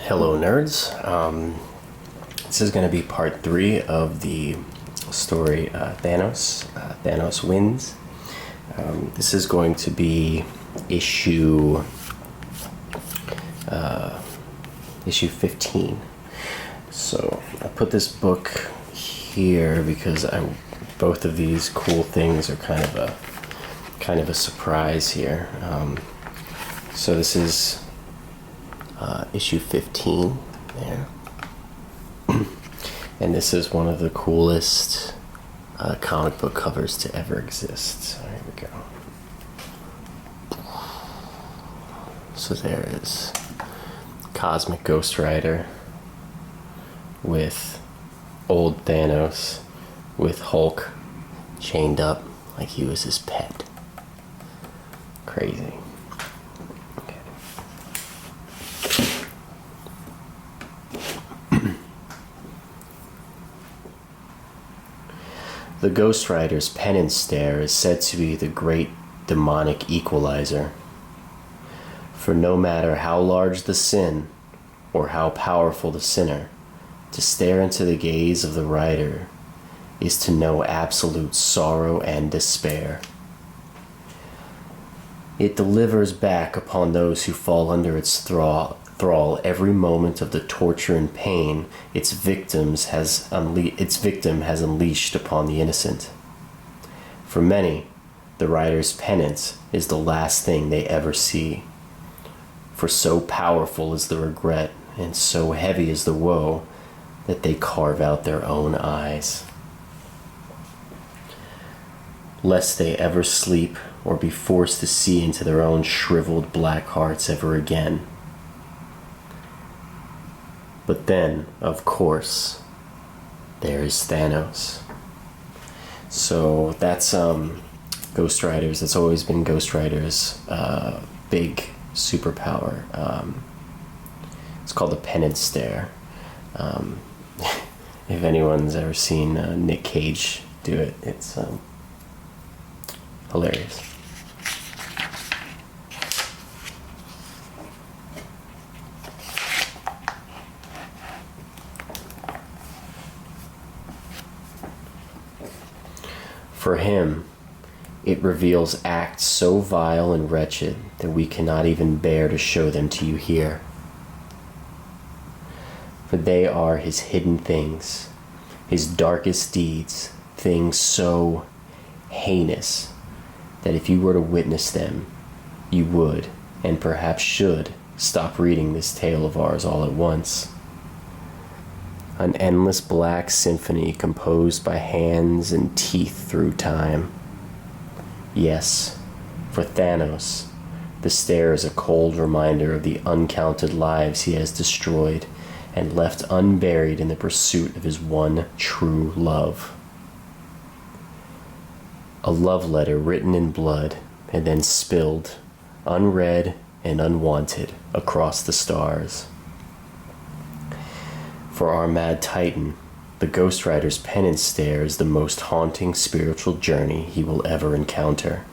Hello, nerds. This is going to be part 3 of the story Thanos. Thanos Wins. This is going to be issue 15. So I put this book here because both of these cool things are kind of a surprise here. So this is issue 15 there. And this is one of the coolest comic book covers to ever exist. So here we go. So there is Cosmic Ghostrider with old Thanos with Hulk chained up like he was his pet. Crazy. The Ghost Rider's penance stare is said to be the great demonic equalizer. For no matter how large the sin, or how powerful the sinner, to stare into the gaze of the rider is to know absolute sorrow and despair. It delivers back upon those who fall under its thrall every moment of the torture and pain its victim has unleashed upon the innocent. For many, the rider's penance is the last thing they ever see. For so powerful is the regret and so heavy is the woe that they carve out their own eyes. Lest they ever sleep or be forced to see into their own shriveled black hearts ever again. But then, of course, there is Thanos. So that's Ghost Rider's. That's always been Ghost Rider's big superpower. It's called the penance stare. If anyone's ever seen Nick Cage do it, it's hilarious. For him, it reveals acts so vile and wretched that we cannot even bear to show them to you here. For they are his hidden things, his darkest deeds, things so heinous that if you were to witness them, you would, and perhaps should, stop reading this tale of ours all at once. An endless black symphony composed by hands and teeth through time. Yes, for Thanos, the stare is a cold reminder of the uncounted lives he has destroyed and left unburied in the pursuit of his one true love. A love letter written in blood and then spilled, unread and unwanted, across the stars. For our mad titan, the Ghost Rider's penance stare is the most haunting spiritual journey he will ever encounter.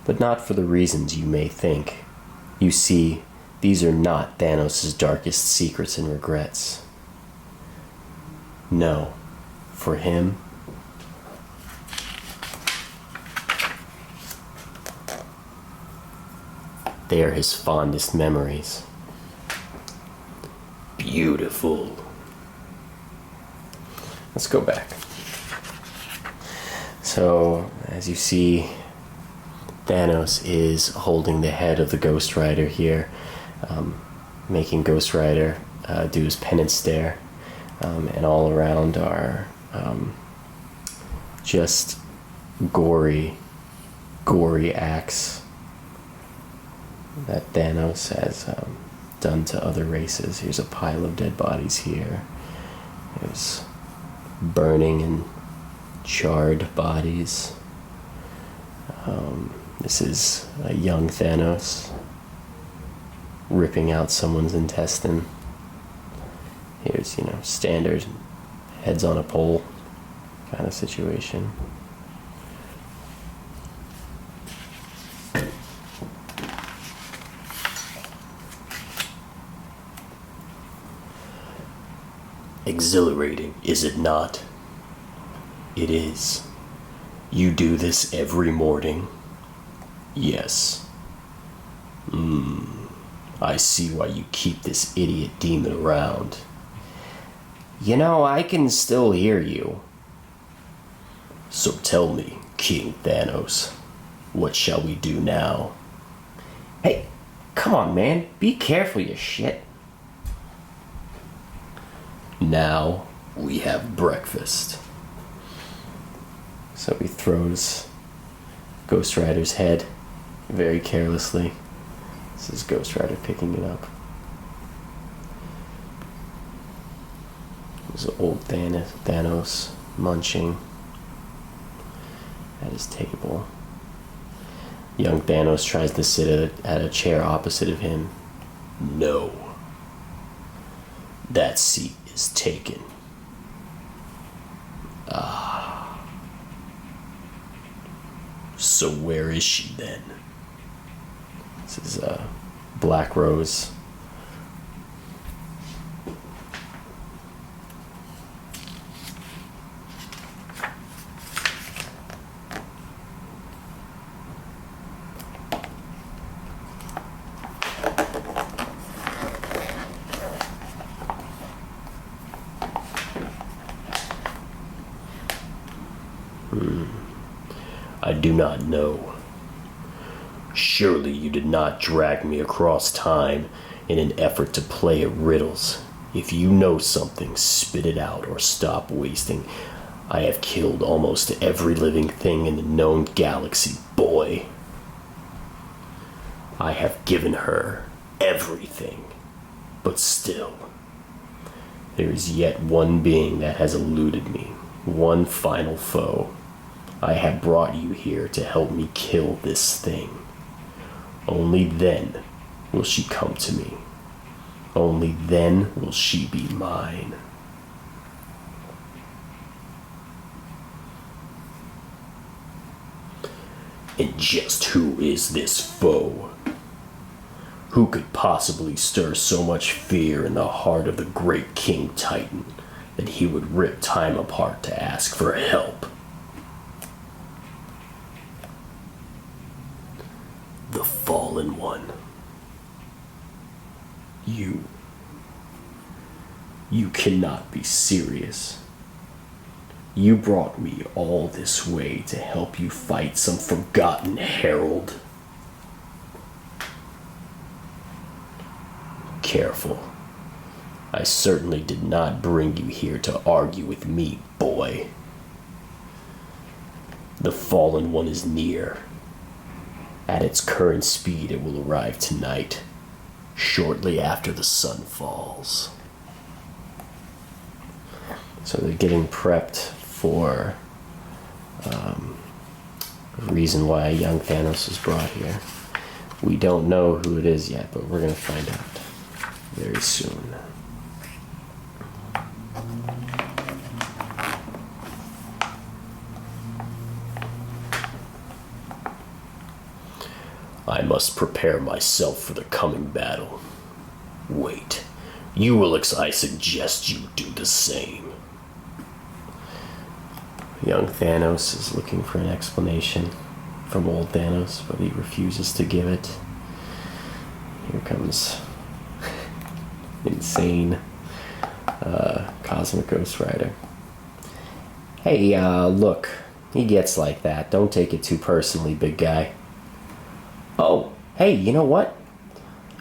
But not for the reasons you may think. You see, these are not Thanos' darkest secrets and regrets. No, for him, they are his fondest memories. Beautiful. Let's go back. So, as you see, Thanos is holding the head of the Ghost Rider here, making Ghost Rider do his penance stare, and all around are just gory acts that Thanos has done to other races. Here's a pile of dead bodies here. There's burning and charred bodies. This is a young Thanos ripping out someone's intestine. Here's, standard heads on a pole kind of situation. Exhilarating, is it not? It is. You do this every morning? Yes. I see why you keep this idiot demon around. You know, I can still hear you. So tell me, King Thanos, what shall we do now? Hey, come on, man. Be careful, you shit. Now we have breakfast. So he throws Ghost Rider's head very carelessly. This is Ghost Rider picking it up. There's old Thanos munching at his table. Young Thanos tries to sit at a chair opposite of him. No. That seat is taken. So where is she then? This is Black Rose. I do not know. Surely you did not drag me across time in an effort to play at riddles. If you know something, spit it out or stop wasting. I have killed almost every living thing in the known galaxy, boy. I have given her everything. But still, there is yet one being that has eluded me. One final foe. I have brought you here to help me kill this thing. Only then will she come to me. Only then will she be mine. And just who is this foe? Who could possibly stir so much fear in the heart of the great King Titan that he would rip time apart to ask for help? The Fallen One. You cannot be serious. You brought me all this way to help you fight some forgotten herald. Careful. I certainly did not bring you here to argue with me, boy. The Fallen One is near. At its current speed, it will arrive tonight, shortly after the sun falls. So they're getting prepped for a reason why young Thanos was brought here. We don't know who it is yet, but we're going to find out very soon. I must prepare myself for the coming battle. Wait, I suggest you do the same. Young Thanos is looking for an explanation from old Thanos, but he refuses to give it. Here comes insane Cosmic Ghostrider. Hey, look, he gets like that. Don't take it too personally, big guy. Oh, hey, you know what?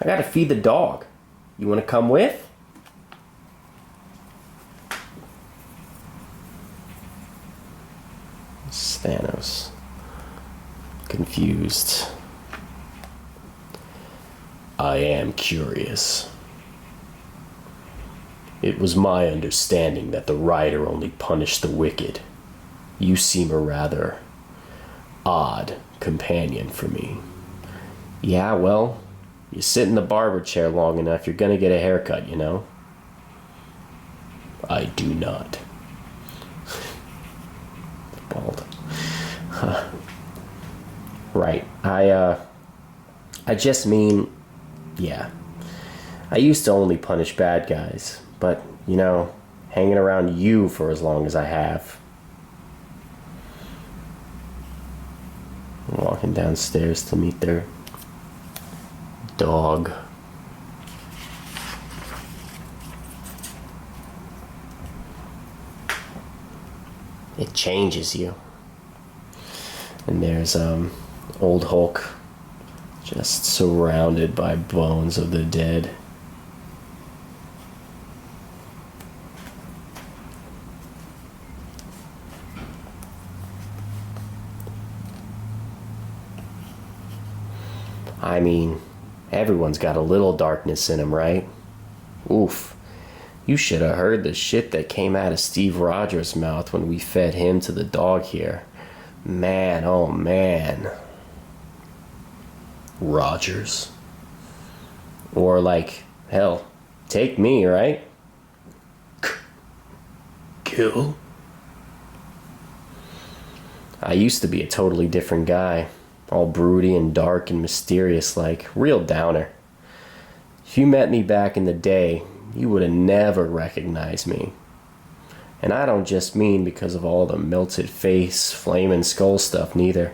I gotta feed the dog. You wanna come with? Thanos. Confused. I am curious. It was my understanding that the rider only punished the wicked. You seem a rather odd companion for me. Yeah, well, you sit in the barber chair long enough, you're gonna get a haircut, you know? I do not. Bald. Huh. Right. I just mean, yeah. I used to only punish bad guys, but, you know, hanging around you for as long as I have. Walking downstairs to meet their dog. It changes you. And there's old Hulk just surrounded by bones of the dead. I mean, everyone's got a little darkness in him, right? Oof. You should have heard the shit that came out of Steve Rogers' mouth when we fed him to the dog here. Man, oh man. Rogers. Or like, hell, take me, right? Kill? I used to be a totally different guy. All broody and dark and mysterious, like real downer. If you met me back in the day, you would have never recognized me. And I don't just mean because of all the melted face, flaming skull stuff, neither.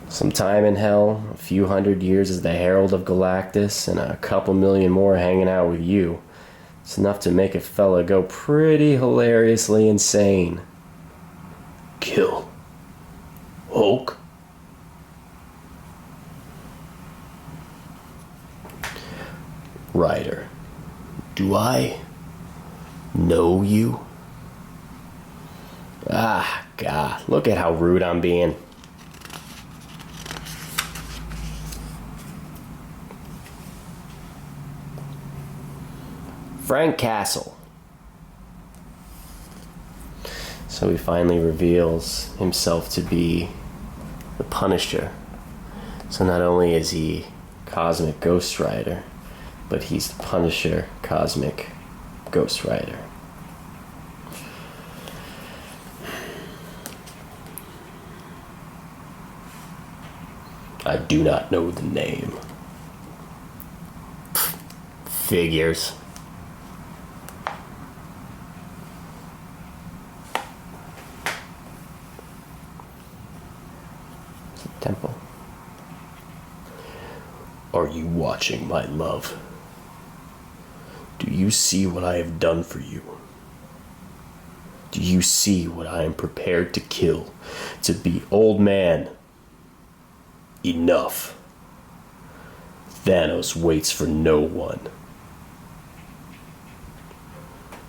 Some time in hell, a few hundred years as the Herald of Galactus, and a couple million more hanging out with you. It's enough to make a fella go pretty hilariously insane. Kill. Hulk. Ryder, do I know you? Ah, God, look at how rude I'm being. Frank Castle. So he finally reveals himself to be the Punisher. So not only is he Cosmic Ghostrider, but he's the Punisher, Cosmic Ghostrider. I do not know the name. Figures. It's a temple. Are you watching, my love? Do you see what I have done for you? Do you see what I am prepared to kill? To be old man. Enough. Thanos waits for no one.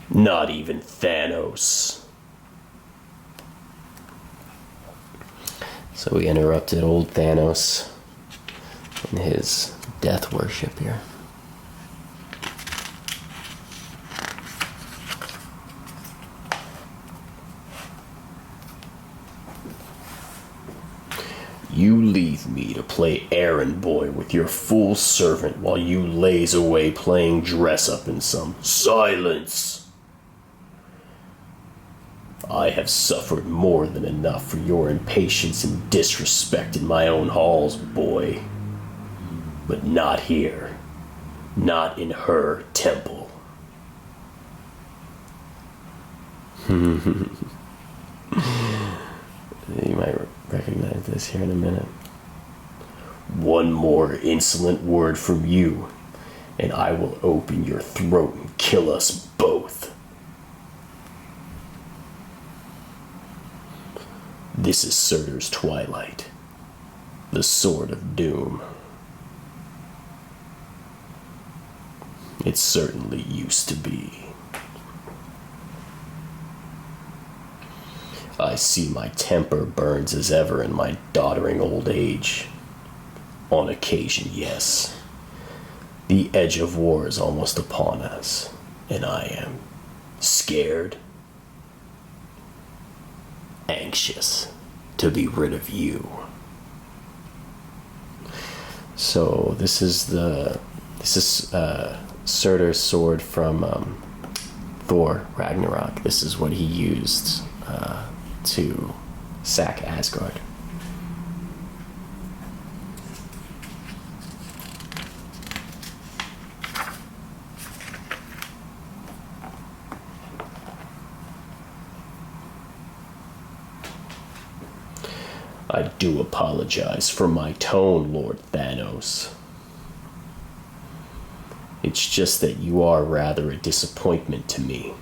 Not even Thanos. So we interrupted old Thanos in his death worship here. You leave me to play errand boy with your fool servant while you laze away playing dress-up in some silence. I have suffered more than enough for your impatience and disrespect in my own halls, boy. But not here. Not in her temple. You might recognize this here in a minute. One more insolent word from you, and I will open your throat and kill us both. This is Surtur's Twilight, the Sword of Doom. It certainly used to be. I see my temper burns as ever in my doddering old age. On occasion, yes. The edge of war is almost upon us, and I am scared, anxious to be rid of you. So this is Surtur's sword from Thor Ragnarok. This is what he used to sack Asgard. I do apologize for my tone, Lord Thanos. It's just that you are rather a disappointment to me.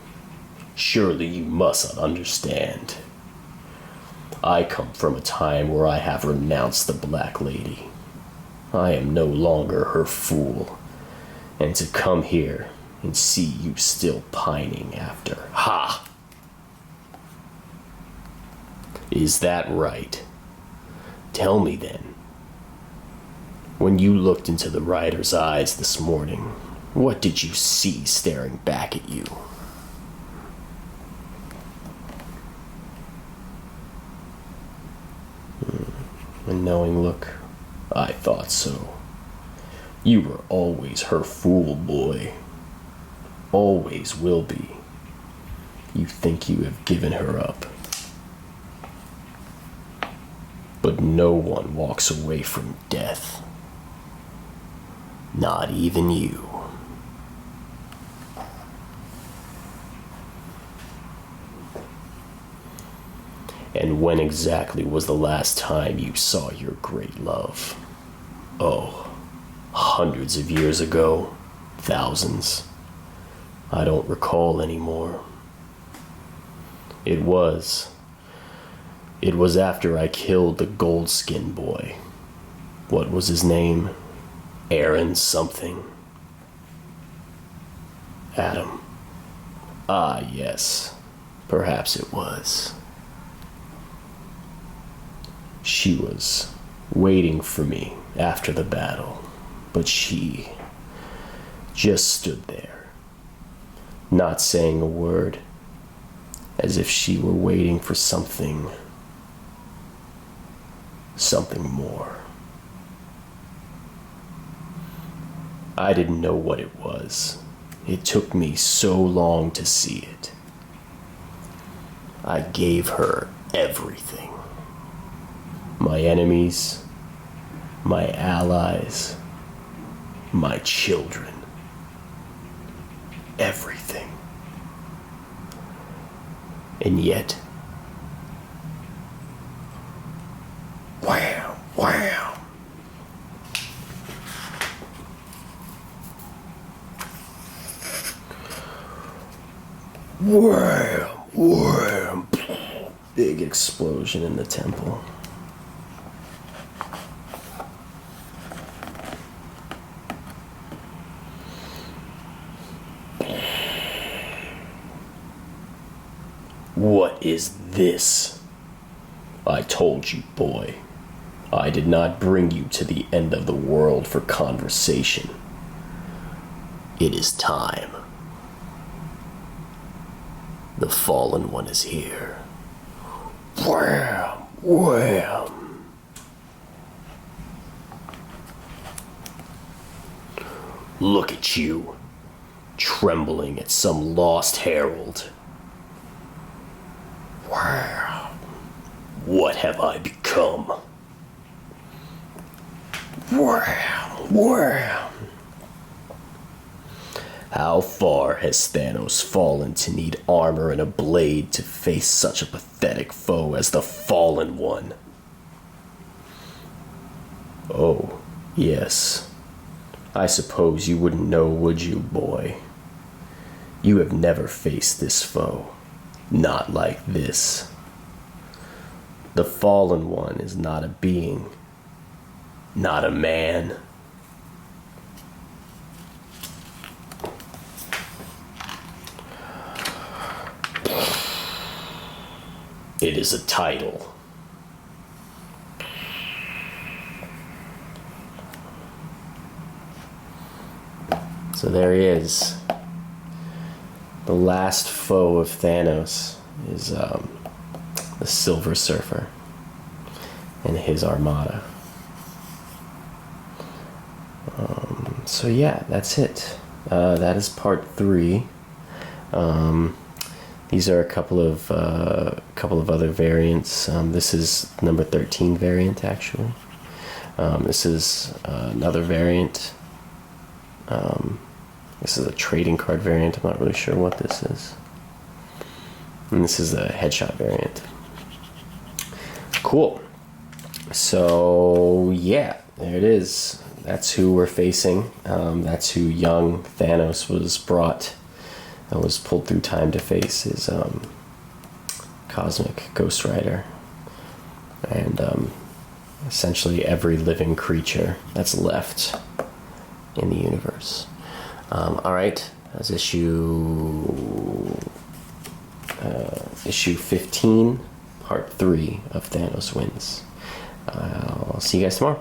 Surely you must understand. I come from a time where I have renounced the Black Lady. I am no longer her fool. And to come here and see you still pining after. Ha! Is that right? Tell me then. When you looked into the rider's eyes this morning, what did you see staring back at you? A knowing look. I thought so. You were always her fool, boy. Always will be. You think you have given her up. But no one walks away from death. Not even you. And when exactly was the last time you saw your great love? Oh, hundreds of years ago, thousands. I don't recall anymore. It was after I killed the gold-skinned boy. What was his name? Aaron something. Adam. Ah, yes. Perhaps it was. She was waiting for me after the battle, but she just stood there, not saying a word, as if she were waiting for something more. I didn't know what it was. It took me so long to see it. I gave her everything. My enemies, my allies, my children. Everything. And yet, wham, wham. Wham, wham. Big explosion in the temple. What is this? I told you, boy. I did not bring you to the end of the world for conversation. It is time. The Fallen One is here. Wham! Wham! Look at you, trembling at some lost herald. Wow. What have I become? Wow. Wow. How far has Thanos fallen to need armor and a blade to face such a pathetic foe as the Fallen One? Oh, yes. I suppose you wouldn't know, would you, boy? You have never faced this foe. Not like this. The Fallen One is not a being, not a man. It is a title. So there he is. The last foe of Thanos is the Silver Surfer and his armada. So yeah, that's it. That is part 3. These are a couple of other variants. This is number 13 variant, actually. This is another variant. This is a trading card variant. I'm not really sure what this is. And this is a headshot variant. Cool. So yeah, there it is. That's who we're facing. That's who young Thanos was brought and was pulled through time to face, is Cosmic Ghostrider. And essentially every living creature that's left in the universe. All right, that's issue 15, part 3 of Thanos Wins. I'll see you guys tomorrow.